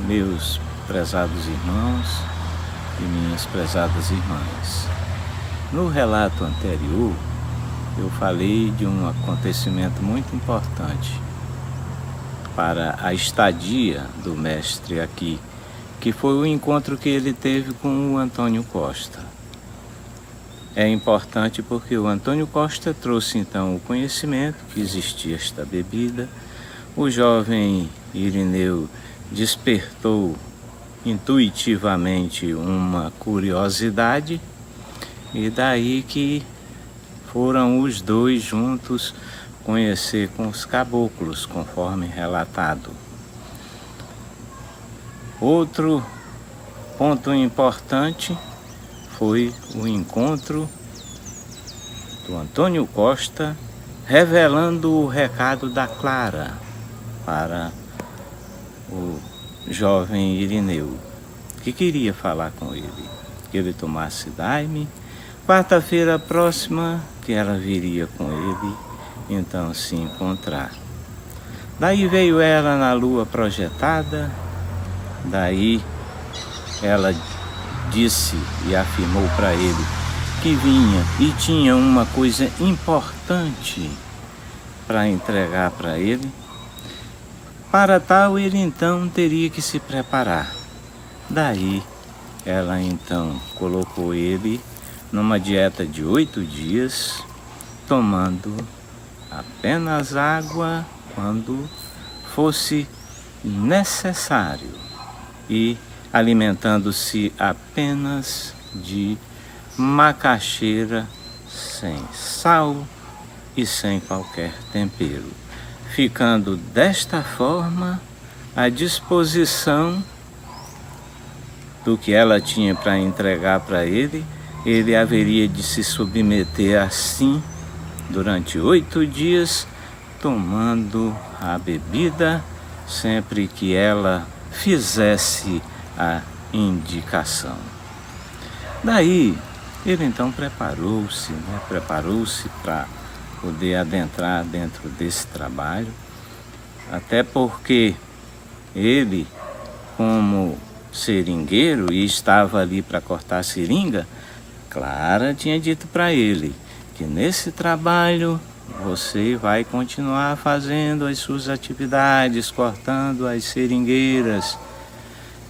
meus prezados irmãos e minhas prezadas irmãs. No relato anterior, eu falei de um acontecimento muito importante para a estadia do mestre aqui, que foi o encontro que ele teve com o Antônio Costa. É importante porque o Antônio Costa trouxe então o conhecimento que existia esta bebida. O jovem Irineu despertou intuitivamente uma curiosidade, e daí que foram os dois juntos conhecer com os caboclos, conforme relatado. Outro ponto importante foi o encontro do Antônio Costa revelando o recado da Clara para o jovem Irineu, que queria falar com ele, que ele tomasse daime. Quarta-feira próxima que ela viria com ele, então se encontrar. Daí veio ela na lua projetada, daí ela disse e afirmou para ele que vinha e tinha uma coisa importante para entregar para ele. Para tal, ele então teria que se preparar. Daí ela então colocou ele numa dieta de 8 dias, tomando apenas água quando fosse necessário e alimentando-se apenas de macaxeira sem sal e sem qualquer tempero, ficando desta forma à disposição do que ela tinha para entregar para ele. Ele haveria de se submeter assim durante 8 dias, tomando a bebida sempre que ela fizesse a indicação. Daí, ele então preparou-se para poder adentrar dentro desse trabalho, até porque ele, como seringueiro e estava ali para cortar seringa, Clara tinha dito para ele que nesse trabalho você vai continuar fazendo as suas atividades, cortando as seringueiras,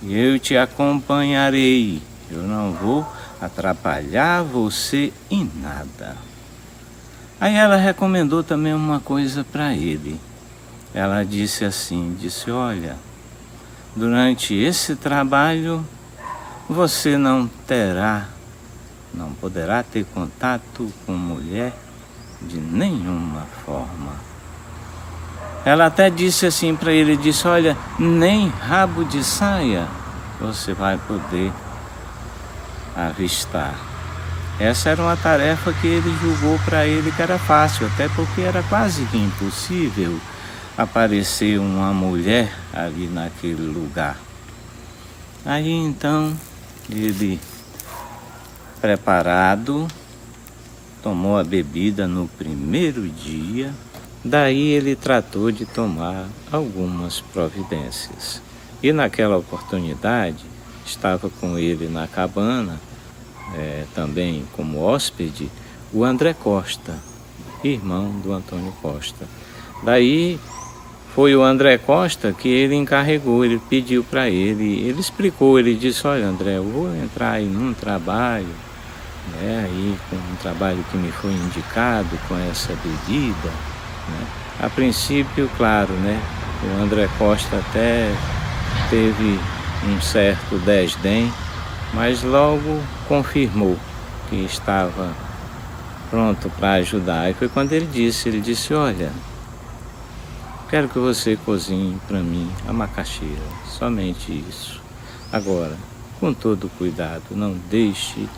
e eu te acompanharei. Eu não vou atrapalhar você em nada. Aí ela recomendou também uma coisa para ele. Ela disse assim, olha, durante esse trabalho você não poderá ter contato com mulher de nenhuma forma. Ela até disse assim para ele, olha, nem rabo de saia você vai poder avistar. Essa era uma tarefa que ele julgou para ele que era fácil, até porque era quase que impossível aparecer uma mulher ali naquele lugar. Aí então ele, preparado, tomou a bebida no primeiro dia. Daí ele tratou de tomar algumas providências. E naquela oportunidade estava com ele na cabana, também como hóspede, o André Costa, irmão do Antônio Costa. Daí foi o André Costa que ele encarregou, ele pediu para ele explicou, ele disse, olha André, eu vou entrar aí num trabalho, aí com um trabalho que me foi indicado com essa bebida, A princípio, claro, o André Costa até teve um certo desdém, mas logo confirmou que estava pronto para ajudar. E foi quando ele disse, olha, quero que você cozinhe para mim a macaxeira, somente isso. Agora, com todo cuidado, não deixe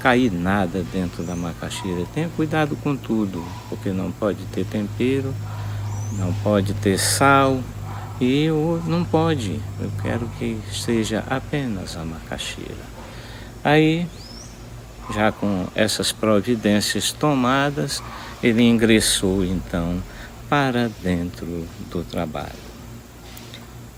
cair nada dentro da macaxeira. Tenha cuidado com tudo, porque não pode ter tempero, não pode ter sal e eu quero que seja apenas a macaxeira. Aí, já com essas providências tomadas, ele ingressou então para dentro do trabalho.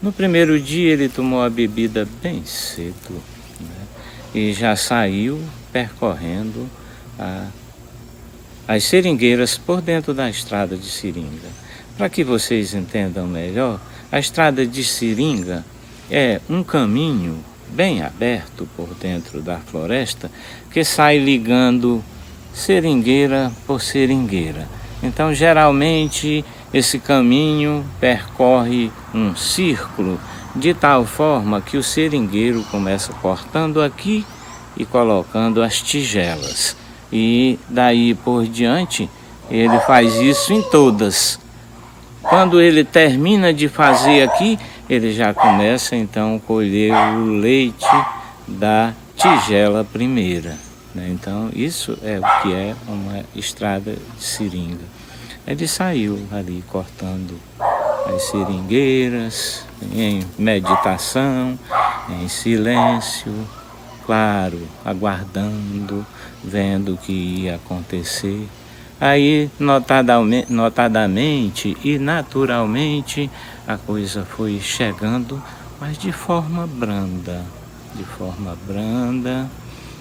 No primeiro dia ele tomou a bebida bem cedo, né? E já saiu percorrendo as seringueiras por dentro da estrada de seringa. Para que vocês entendam melhor, a estrada de seringa é um caminho bem aberto por dentro da floresta que sai ligando seringueira por seringueira. Então, geralmente, esse caminho percorre um círculo de tal forma que o seringueiro começa cortando aqui e colocando as tigelas. E daí por diante, ele faz isso em todas. Quando ele termina de fazer aqui, ele já começa então a colher o leite da tigela primeira, né? Então isso é o que é uma estrada de seringa. Ele saiu ali cortando as seringueiras, em meditação, em silêncio, claro, aguardando, vendo o que ia acontecer. Aí, notadamente e naturalmente, a coisa foi chegando, mas de forma branda,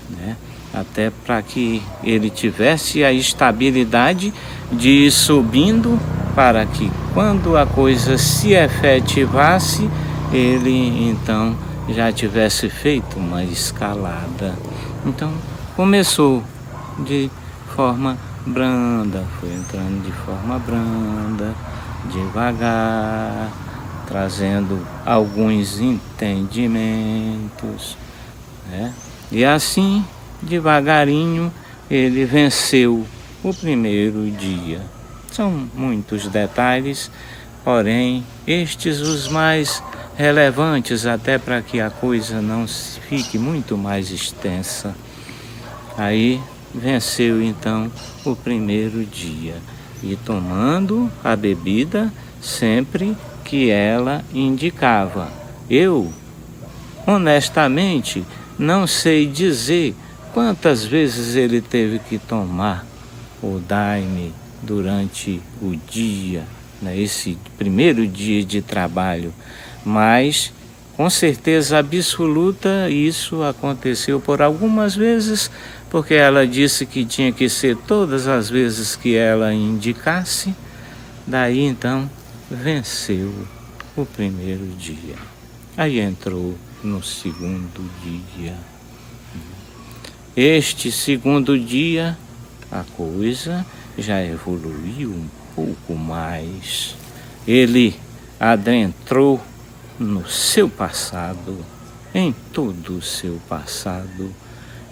né? Até para que ele tivesse a estabilidade de ir subindo, para que quando a coisa se efetivasse, ele então já tivesse feito uma escalada. Então, começou de forma branda, foi entrando de forma branda, devagar, trazendo alguns entendimentos, né? E assim, devagarinho, ele venceu o primeiro dia. São muitos detalhes, porém, estes os mais relevantes, até para que a coisa não fique muito mais extensa. Aí, venceu então o primeiro dia e tomando a bebida sempre que ela indicava. Eu, honestamente, não sei dizer quantas vezes ele teve que tomar o daime durante o dia, né, esse primeiro dia de trabalho, mas com certeza absoluta isso aconteceu por algumas vezes, porque ela disse que tinha que ser todas as vezes que ela indicasse. Daí então venceu o primeiro dia. Aí entrou no segundo dia. Este segundo dia a coisa já evoluiu um pouco mais. Ele adentrou no seu passado, em todo o seu passado,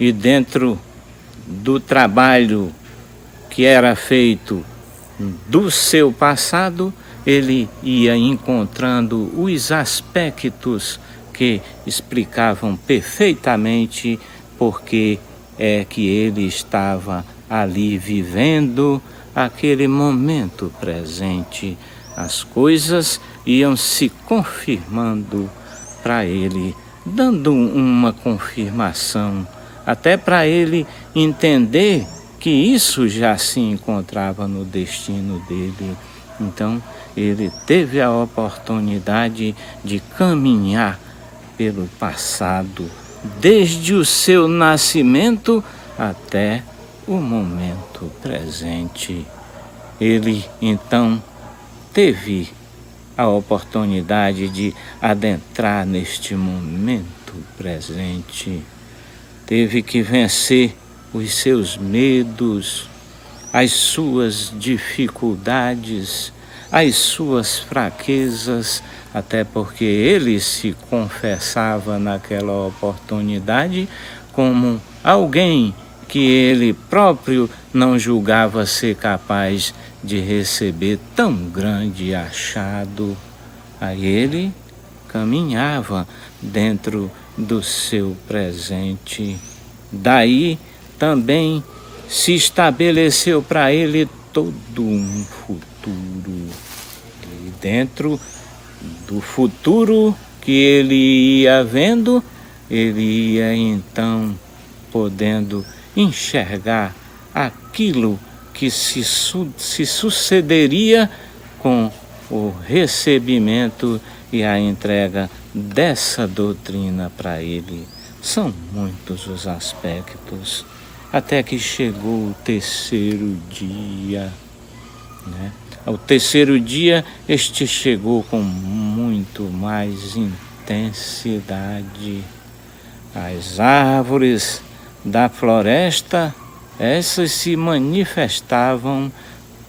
e dentro do trabalho que era feito do seu passado, ele ia encontrando os aspectos que explicavam perfeitamente porque é que ele estava ali vivendo aquele momento presente. As coisas iam se confirmando para ele, dando uma confirmação, até para ele entender que isso já se encontrava no destino dele. Então, ele teve a oportunidade de caminhar pelo passado, desde o seu nascimento até o momento presente. Ele, então, teve a oportunidade de adentrar neste momento presente. Teve que vencer os seus medos, as suas dificuldades, as suas fraquezas, até porque ele se confessava naquela oportunidade como alguém que ele próprio não julgava ser capaz de receber tão grande achado. Aí ele caminhava dentro do seu presente. Daí também se estabeleceu para ele todo um futuro. E dentro do futuro que ele ia vendo, ele ia então podendo enxergar aquilo que se sucederia com o recebimento e a entrega dessa doutrina para ele. São muitos os aspectos, até que chegou o terceiro dia, né? Ao terceiro dia, este chegou com muito mais intensidade. As árvores da floresta, essas se manifestavam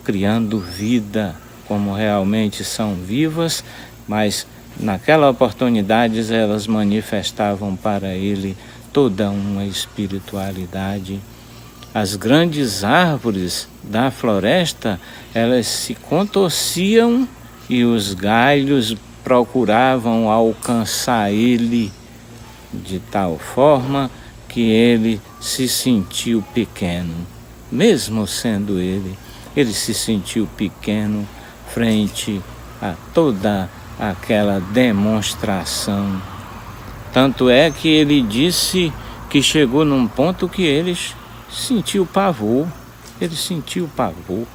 criando vida, como realmente são vivas, mas naquela oportunidade elas manifestavam para ele toda uma espiritualidade. As grandes árvores da floresta, elas se contorciam e os galhos procuravam alcançar ele de tal forma que ele se sentiu pequeno. Mesmo sendo ele se sentiu pequeno frente a toda aquela demonstração. Tanto é que ele disse que chegou num ponto que ele sentiu pavor. Ele sentiu pavor.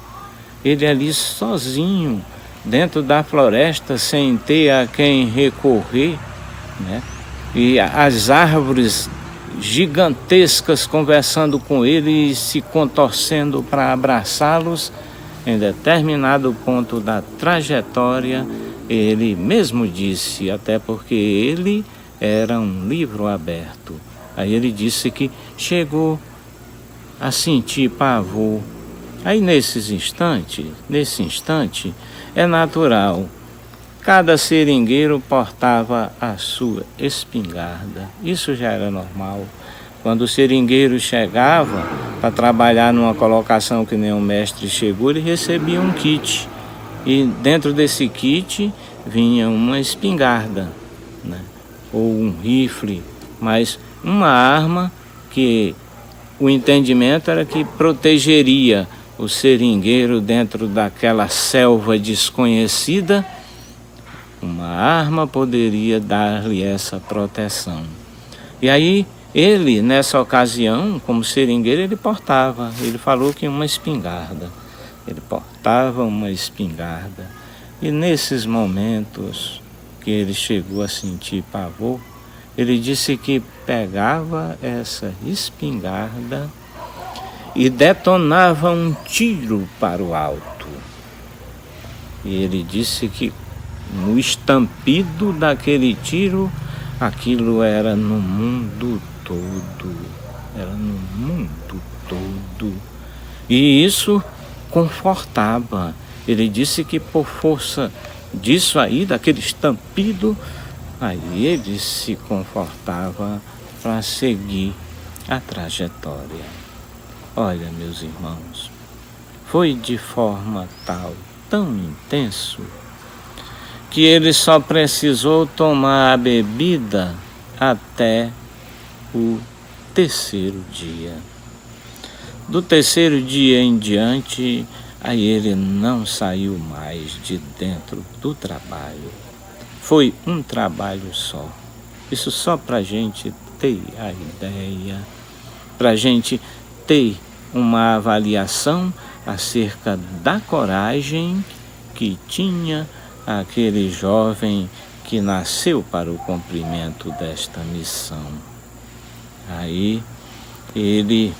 Ele ali sozinho, dentro da floresta, sem ter a quem recorrer, né? E as árvores gigantescas conversando com ele e se contorcendo para abraçá-los. Em determinado ponto da trajetória, ele mesmo disse, até porque ele era um livro aberto, aí ele disse que chegou a sentir pavor. Aí nesse instante, é natural. Cada seringueiro portava a sua espingarda. Isso já era normal. Quando o seringueiro chegava para trabalhar numa colocação que nem o mestre chegou, ele recebia um kit. E dentro desse kit vinha uma espingarda, né? Ou um rifle, mas uma arma que o entendimento era que protegeria o seringueiro dentro daquela selva desconhecida. Uma arma poderia dar-lhe essa proteção. E aí, ele, nessa ocasião, como seringueiro, ele falou que uma espingarda. Ele portava uma espingarda. E nesses momentos que ele chegou a sentir pavor, ele disse que pegava essa espingarda e detonava um tiro para o alto. E ele disse que no estampido daquele tiro, aquilo era no mundo todo. Era no mundo todo. E isso confortava. Ele disse que por força disso aí, daquele estampido, aí ele se confortava para seguir a trajetória. Olha, meus irmãos, foi de forma tal, tão intenso, que ele só precisou tomar a bebida até o terceiro dia. Do terceiro dia em diante, aí ele não saiu mais de dentro do trabalho. Foi um trabalho só. Isso só para a gente ter a ideia, para a gente ter uma avaliação acerca da coragem que tinha aquele jovem que nasceu para o cumprimento desta missão. Aí ele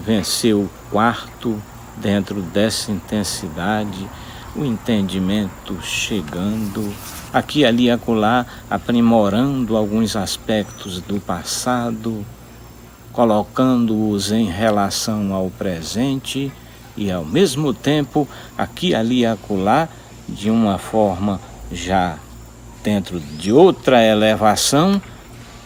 venceu o quarto dentro dessa intensidade, o entendimento chegando, aqui, ali e acolá, aprimorando alguns aspectos do passado, colocando-os em relação ao presente e, ao mesmo tempo, aqui, ali e acolá, de uma forma já dentro de outra elevação,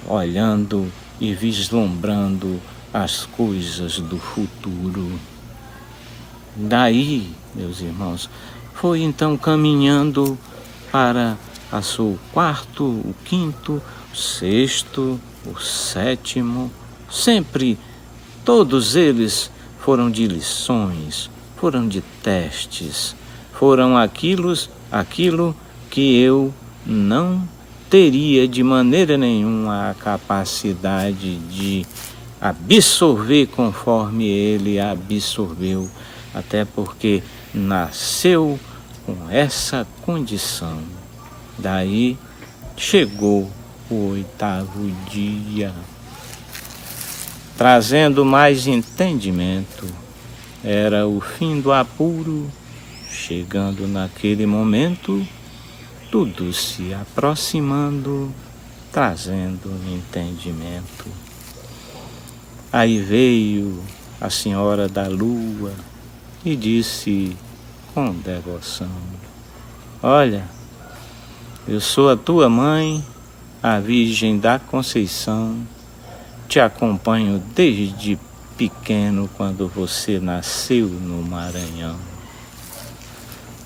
olhando e vislumbrando as coisas do futuro. Daí, meus irmãos, foi então caminhando para o seu quarto, o quinto, o sexto, o sétimo. Sempre todos eles foram de lições, foram de testes, foram aquilo que eu não teria de maneira nenhuma a capacidade de absorver conforme ele absorveu, até porque nasceu com essa condição. Daí chegou o 8º dia, trazendo mais entendimento. Era o fim do apuro, chegando naquele momento, tudo se aproximando, trazendo entendimento. Aí veio a Senhora da Lua e disse com devoção: olha, eu sou a tua mãe, a Virgem da Conceição. Te acompanho desde pequeno, quando você nasceu no Maranhão.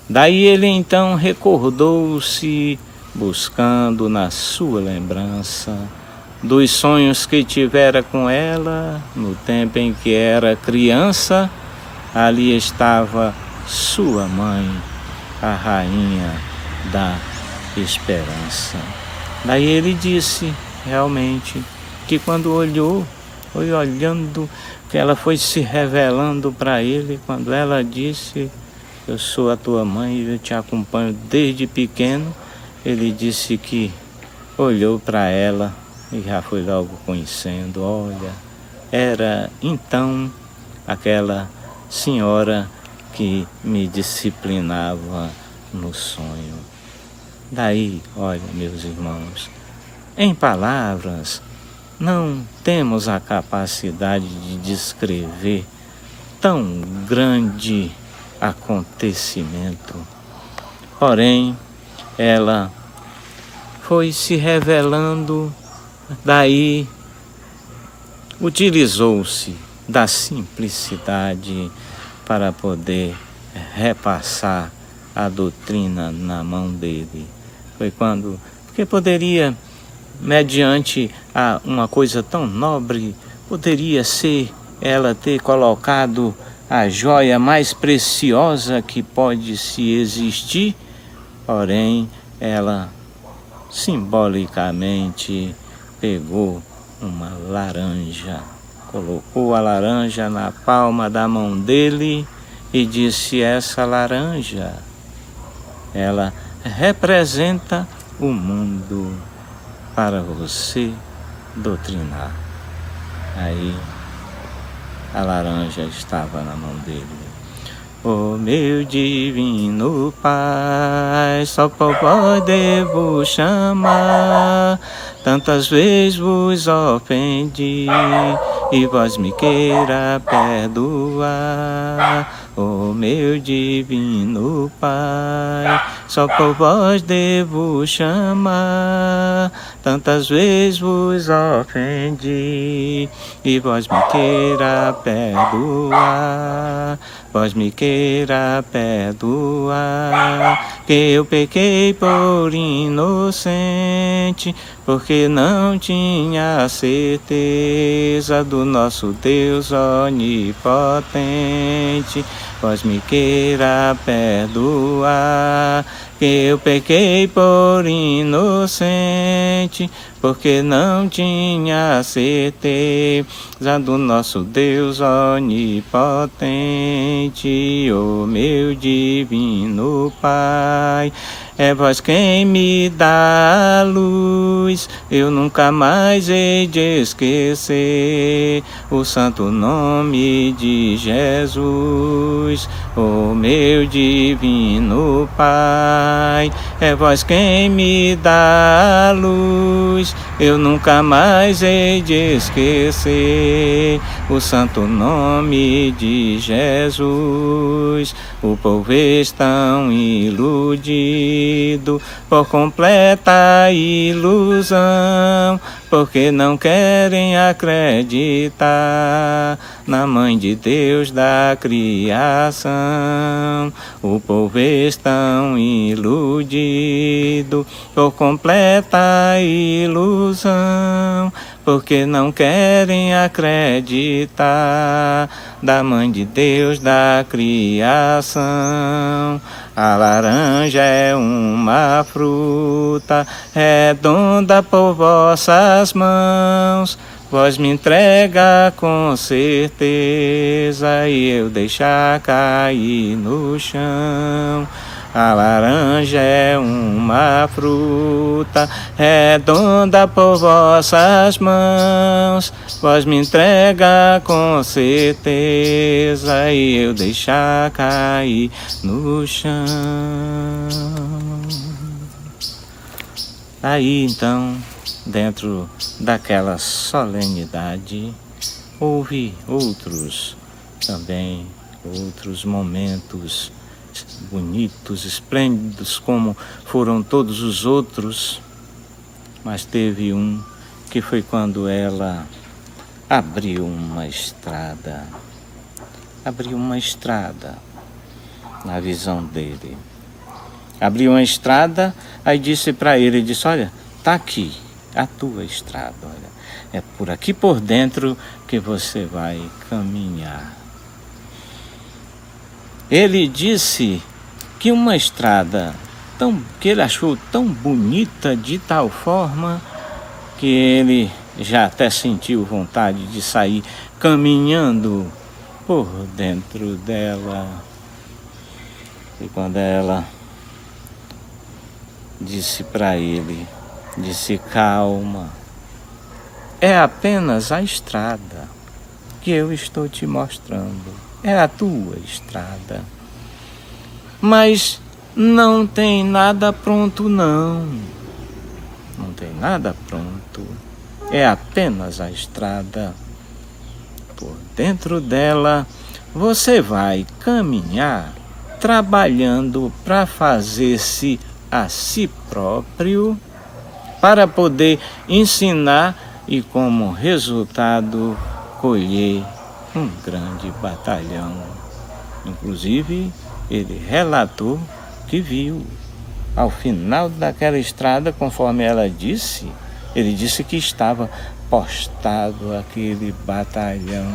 Daí ele então recordou-se, buscando na sua lembrança dos sonhos que tivera com ela no tempo em que era criança. Ali estava sua mãe, a rainha da esperança. Daí ele disse realmente que quando olhou, foi olhando, que ela foi se revelando para ele, quando ela disse: eu sou a tua mãe e eu te acompanho desde pequeno. Ele disse que olhou para ela e já foi logo conhecendo. Olha, era então aquela senhora que me disciplinava no sonho. Daí, olha, meus irmãos, em palavras, não temos a capacidade de descrever tão grande acontecimento. Porém, ela foi se revelando, daí utilizou-se da simplicidade para poder repassar a doutrina na mão dele. Foi porque poderia, mediante uma coisa tão nobre, poderia ser ela ter colocado a joia mais preciosa que pode se existir, porém ela simbolicamente pegou uma laranja, colocou a laranja na palma da mão dele e disse: essa laranja, ela representa o mundo para você doutrinar. Aí a laranja estava na mão dele. Oh, meu divino Pai, só por vós devo chamar. Tantas vezes vos ofendi e vós me queira perdoar. Oh, meu divino Pai, só por vós devo chamar. Tantas vezes vos ofendi e vós me queira perdoar. Vós me queira perdoar, que eu pequei por inocente, porque não tinha certeza do nosso Deus onipotente. Vós me queira perdoar, que eu pequei por inocente, porque não tinha certeza do nosso Deus onipotente. Oh, meu divino Pai, é vós quem me dá a luz, eu nunca mais hei de esquecer o santo nome de Jesus. Oh, meu divino Pai, é vós quem me dá a luz, eu nunca mais hei de esquecer o santo nome de Jesus. O povo está iludido por completa ilusão, porque não querem acreditar na Mãe de Deus da criação. O povo está iludido por completa ilusão, porque não querem acreditar da Mãe de Deus da criação. A laranja é uma fruta redonda por vossas mãos, vós me entrega com certeza e eu deixar cair no chão. A laranja é uma fruta redonda por vossas mãos. Vós me entrega com certeza e eu deixar cair no chão. Aí então, dentro daquela solenidade, houve outros momentos bonitos, esplêndidos, como foram todos os outros, mas teve um que foi quando ela abriu uma estrada na visão dele. Abriu uma estrada, aí disse para ele, disse, olha, tá aqui a tua estrada, olha, é por aqui por dentro que você vai caminhar. Ele disse que uma estrada que ele achou tão bonita de tal forma que ele já até sentiu vontade de sair caminhando por dentro dela. E quando ela disse para ele, disse, calma, é apenas a estrada que eu estou te mostrando. É a tua estrada. Mas não tem nada pronto, não. Não tem nada pronto. É apenas a estrada. Por dentro dela, você vai caminhar trabalhando para fazer-se a si próprio, para poder ensinar e, como resultado, colher um grande batalhão. Inclusive, ele relatou que viu, ao final daquela estrada, conforme ela disse, ele disse que estava postado aquele batalhão.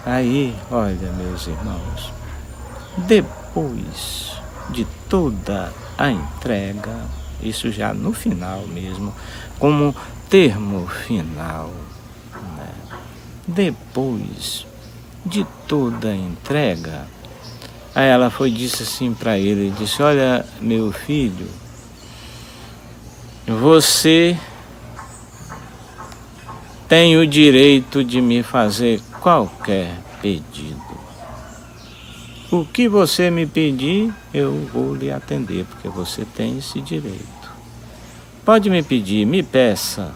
Aí, olha, meus irmãos, depois de toda a entrega, isso já no final mesmo, como termo final, né? Depois de toda a entrega, aí ela disse assim para ele, disse, olha, meu filho, você tem o direito de me fazer qualquer pedido. O que você me pedir, eu vou lhe atender, porque você tem esse direito. Pode me pedir, me peça.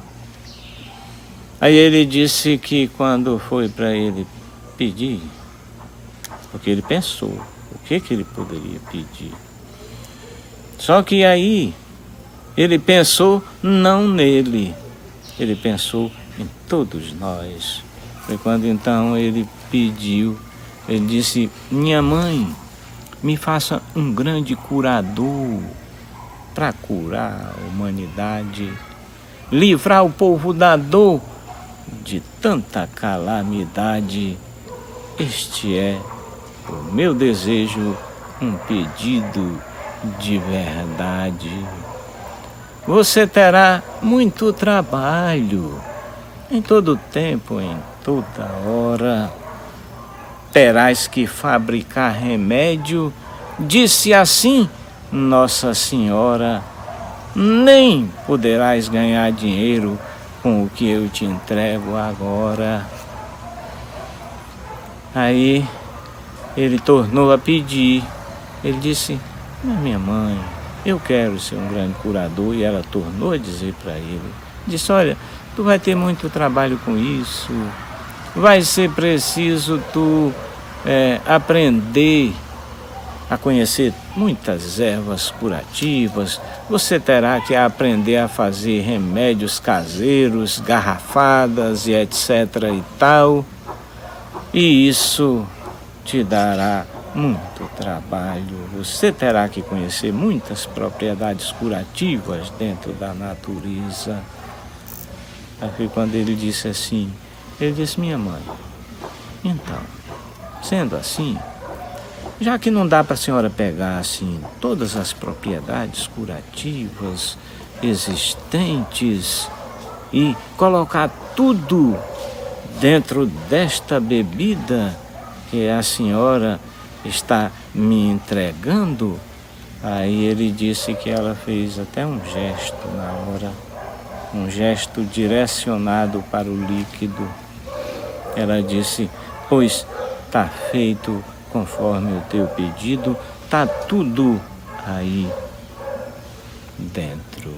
Aí ele disse que quando foi para ele pedir, porque ele pensou o que ele poderia pedir. Só que aí ele pensou não nele, ele pensou em todos nós. Foi quando então ele pediu, ele disse, minha mãe, me faça um grande curador para curar a humanidade, livrar o povo da dor de tanta calamidade. Este é o meu desejo, um pedido de verdade. Você terá muito trabalho, em todo tempo, em toda hora. Terás que fabricar remédio, disse assim Nossa Senhora, nem poderás ganhar dinheiro com o que eu te entrego agora. Aí ele tornou a pedir, ele disse, minha mãe, eu quero ser um grande curador, e ela tornou a dizer para ele, disse, olha, tu vai ter muito trabalho com isso, vai ser preciso tu aprender a conhecer muitas ervas curativas, você terá que aprender a fazer remédios caseiros, garrafadas e etc. e tal, e isso te dará muito trabalho. Você terá que conhecer muitas propriedades curativas dentro da natureza. Aí quando ele disse assim, ele disse, minha mãe, então, sendo assim, já que não dá para a senhora pegar assim todas as propriedades curativas existentes e colocar tudo dentro desta bebida que a senhora está me entregando. Aí ele disse que ela fez até um gesto na hora, um gesto direcionado para o líquido. Ela disse: pois tá feito conforme o teu pedido, tá tudo aí dentro.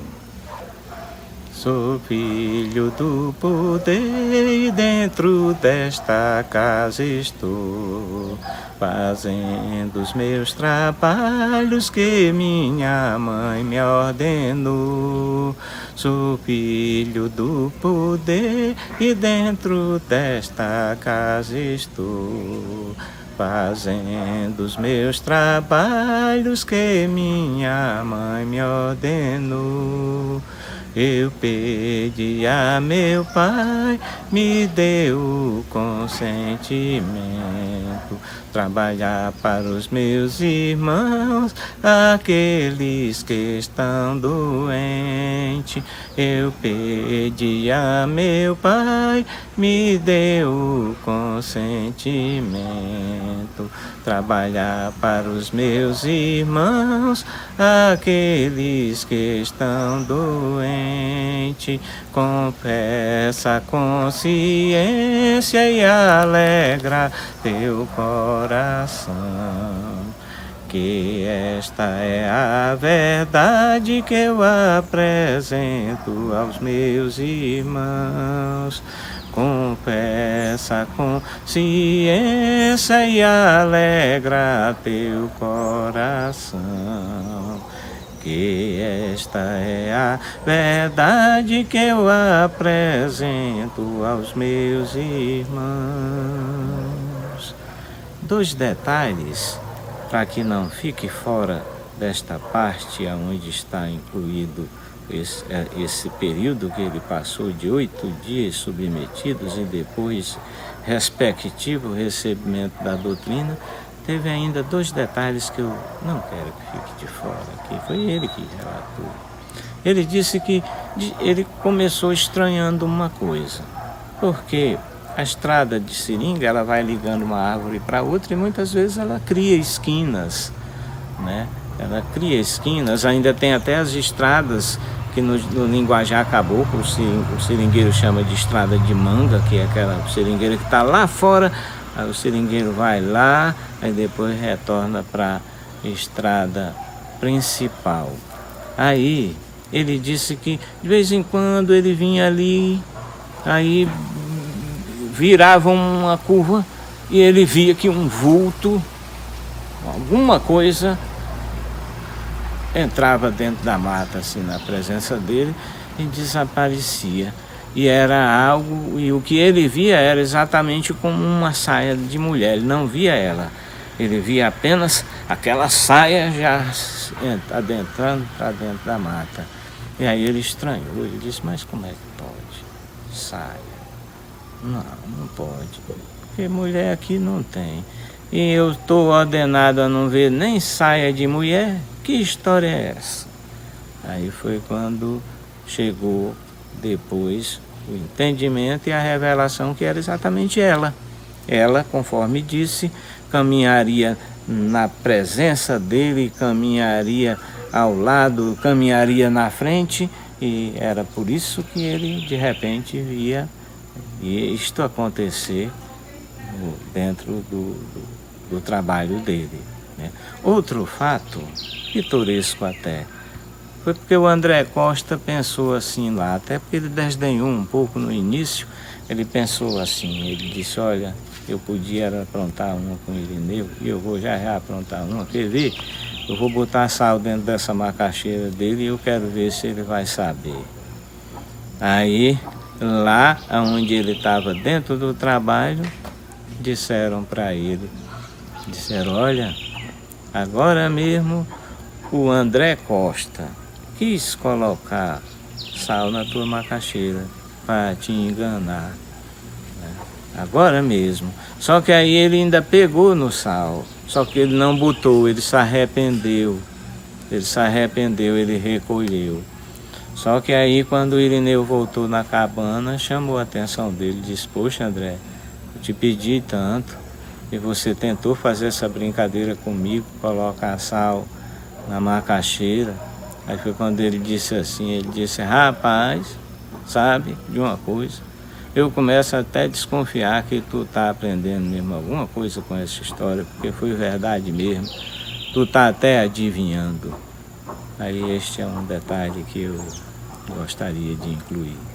Sou filho do poder e dentro desta casa estou, fazendo os meus trabalhos que minha mãe me ordenou. Sou filho do poder e dentro desta casa estou, fazendo os meus trabalhos que minha mãe me ordenou. Eu pedi a meu pai, me deu o consentimento, trabalhar para os meus irmãos, aqueles que estão doentes. Eu pedi a meu pai, me deu o consentimento, trabalhar para os meus irmãos, aqueles que estão doentes. Confessa a consciência e alegra teu coração, que esta é a verdade que eu apresento aos meus irmãos. Confessa a consciência e alegra teu coração, que esta é a verdade que eu apresento aos meus irmãos. 2 detalhes para que não fique fora desta parte onde está incluído esse período que ele passou de 8 dias submetidos e depois respectivo recebimento da doutrina. Teve ainda 2 detalhes que eu não quero que fique de fora aqui. Foi ele que relatou. Ele disse que ele começou estranhando uma coisa, porque a estrada de seringa, ela vai ligando uma árvore para outra e muitas vezes ela cria esquinas, né? Ela cria esquinas, ainda tem até as estradas que no linguajar caboclo o seringueiro chama de estrada de manga, que é aquela seringueira que está lá fora. Aí o seringueiro vai lá, aí depois retorna para a estrada principal. Aí ele disse que de vez em quando ele vinha ali, aí virava uma curva e ele via que um vulto, alguma coisa, entrava dentro da mata, assim, na presença dele, e desaparecia. E era algo, e o que ele via era exatamente como uma saia de mulher. Ele não via ela, ele via apenas aquela saia já adentrando para dentro da mata. E aí ele estranhou, ele disse: mas como é que pode? Saia? Não, não pode, porque mulher aqui não tem. E eu estou ordenado a não ver nem saia de mulher? Que história é essa? Aí foi quando chegou depois o entendimento e a revelação que era exatamente ela. Ela, conforme disse, caminharia na presença dele, caminharia ao lado, caminharia na frente, e era por isso que ele de repente via isto acontecer dentro do trabalho dele, né? Outro fato, pitoresco até, foi porque o André Costa pensou assim lá, até porque ele desdenhou um pouco no início. Ele pensou assim, ele disse: olha, eu podia aprontar uma com o Irineu, e eu vou já aprontar uma, quer ver? Eu vou botar sal dentro dessa macaxeira dele e eu quero ver se ele vai saber. Aí, lá onde ele estava dentro do trabalho, disseram para ele, disseram: olha, agora mesmo o André Costa quis colocar sal na tua macaxeira para te enganar, né? Agora mesmo. Só que aí ele ainda pegou no sal, só que ele não botou, ele se arrependeu. Ele recolheu. Só que aí quando o Irineu voltou na cabana, chamou a atenção dele, disse: poxa, André, eu te pedi tanto, E você tentou fazer essa brincadeira comigo, colocar sal na macaxeira. Aí foi quando ele disse assim, ele disse, rapaz, sabe de uma coisa? Eu começo até a desconfiar que tu tá aprendendo mesmo alguma coisa com essa história, porque foi verdade mesmo. Tu tá até adivinhando. Aí este é um detalhe que eu gostaria de incluir.